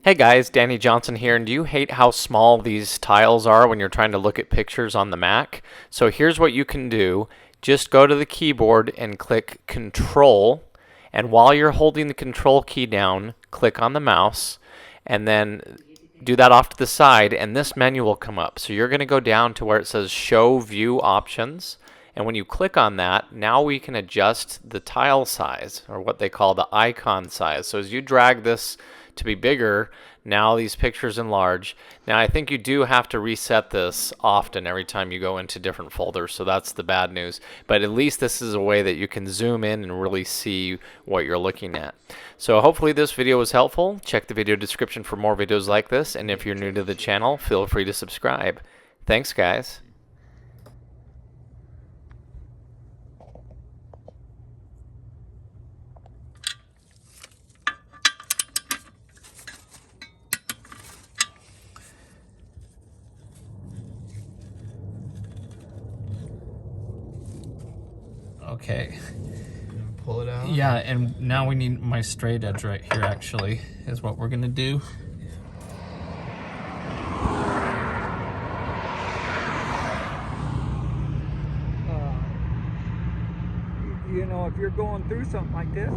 Hey guys, Danny Johnson here, and do you hate how small these tiles are when you're trying to look at pictures on the Mac? So here's what you can do. Just go to the keyboard and click Control, and while you're holding the Control key down, click on the mouse, and then do that off to the side, and this menu will come up. So you're going to go down to where it says Show View Options, and when you click on that, now we can adjust the tile size, or what they call the icon size. So as you drag this to be bigger, now these pictures enlarge. Now I think you do have to reset this often every time you go into different folders, so that's the bad news. But at least this is a way that you can zoom in and really see what you're looking at. So hopefully this video was helpful. Check the video description for more videos like this, and if you're new to the channel, feel free to subscribe. Thanks guys. Okay. Pull it out. Yeah, and now we need my straight edge right here actually, is what we're gonna do. You know, if you're going through something like this,